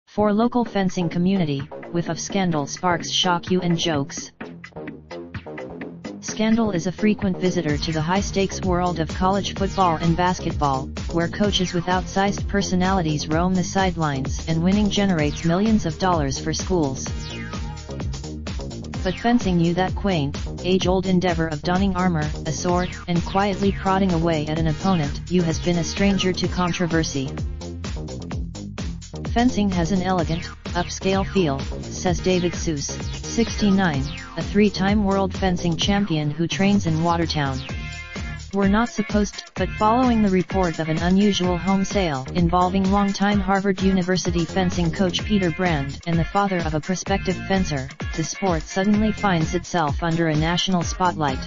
For local fencing community, whiff of scandal sparks shock you and jokes. Scandal is a frequent visitor to the high-stakes world of college football and basketball, where coaches with outsized personalities roam the sidelines and winning generates millions of dollars for schools. But fencing knew that quaint, age-old endeavor of donning armor, a sword, and quietly prodding away at an opponent you has been a stranger to controversy. Fencing has an elegant, upscale feel, says David Seuss, 69, a three-time world fencing champion who trains in Watertown. We're not supposed to, but following the report of an unusual home sale involving longtime Harvard University fencing coach Peter Brand and the father of a prospective fencer, the sport suddenly finds itself under a national spotlight.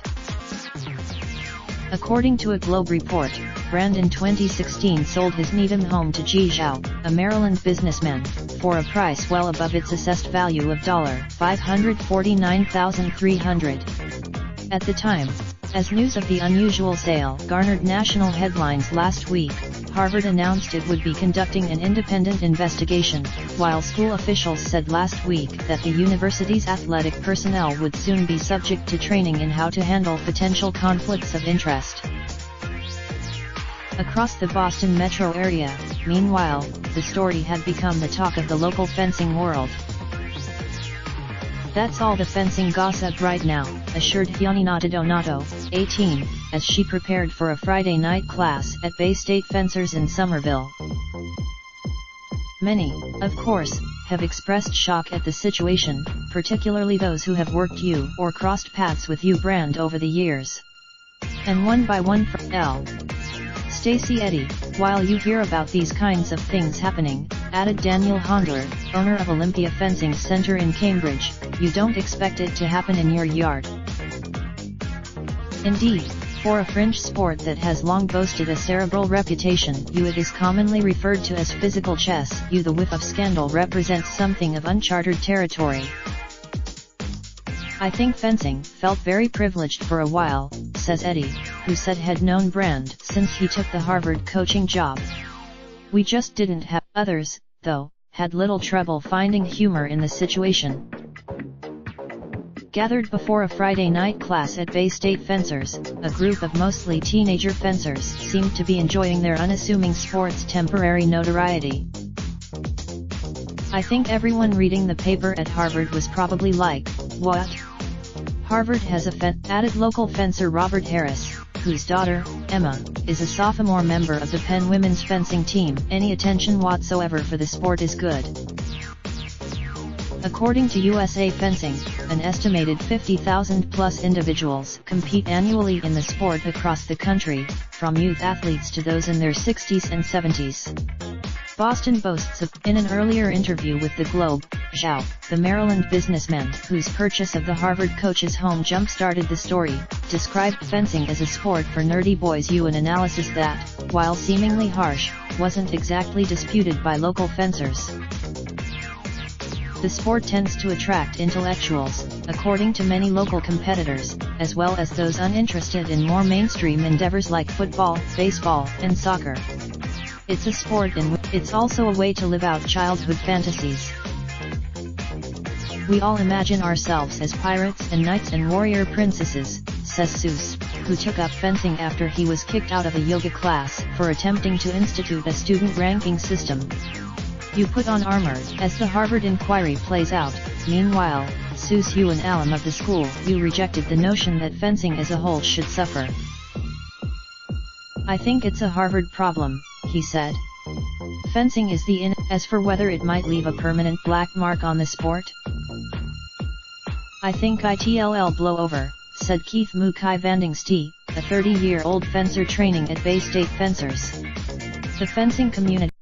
According to a Globe report, Brand in 2016 sold his Needham home to Ji Zhao, a Maryland businessman, for a price well above its assessed value of $549,300. At the time, as news of the unusual sale garnered national headlines last week, Harvard announced it would be conducting an independent investigation, while school officials said last week that the university's athletic personnel would soon be subject to training in how to handle potential conflicts of interest. Across the Boston metro area, meanwhile, the story had become the talk of the local fencing world. That's all the fencing gossip right now, assured Hyaninata Donato, 18, as she prepared for a Friday night class at Bay State Fencers in Somerville. Many, of course, have expressed shock at the situation, particularly those who have worked you or crossed paths with you Brand over the years. And one by one from L. Stacey Eddy, while you hear about these kinds of things happening, added Daniel Hondler, owner of Olympia Fencing Center in Cambridge, you don't expect it to happen in your yard. Indeed, for a fringe sport that has long boasted a cerebral reputation, it is commonly referred to as physical chess. The whiff of scandal represents something of uncharted territory. I think fencing felt very privileged for a while, says Eddy, who said had known Brand since he took the Harvard coaching job. We just didn't have. Others, though, had little trouble finding humor in the situation. Gathered before a Friday night class at Bay State Fencers, a group of mostly teenager fencers seemed to be enjoying their unassuming sport's temporary notoriety. I think everyone reading the paper at Harvard was probably like, what? Harvard has added local fencer Robert Harris, whose daughter, Emma, is a sophomore member of the Penn women's fencing team. Any attention whatsoever for the sport is good. According to USA Fencing, an estimated 50,000 plus individuals compete annually in the sport across the country, from youth athletes to those in their 60s and 70s. Boston boasts of, in an earlier interview with the Globe, Zhao, the Maryland businessman whose purchase of the Harvard coach's home jump-started the story, described fencing as a sport for nerdy boys. An analysis that, while seemingly harsh, wasn't exactly disputed by local fencers. The sport tends to attract intellectuals, according to many local competitors, as well as those uninterested in more mainstream endeavors like football, baseball, and soccer. It's a sport and it's also a way to live out childhood fantasies. We all imagine ourselves as pirates and knights and warrior princesses, says Seuss, who took up fencing after he was kicked out of a yoga class for attempting to institute a student ranking system. You put on armor, as the Harvard inquiry plays out. Meanwhile, Seuss, an alum of the school, rejected the notion that fencing as a whole should suffer. I think it's a Harvard problem, he said. Fencing is the in. As for whether it might leave a permanent black mark on the sport, I think it'll blow over, said Keith Mukai Vandingstee, a 30-year-old fencer training at Bay State Fencers. The fencing community.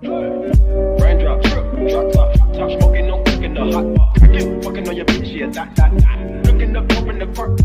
Raindrop, drop top, smoking, no cooking the hot pot. I keep fucking on your bitch, yeah, that. Looking up, open the park,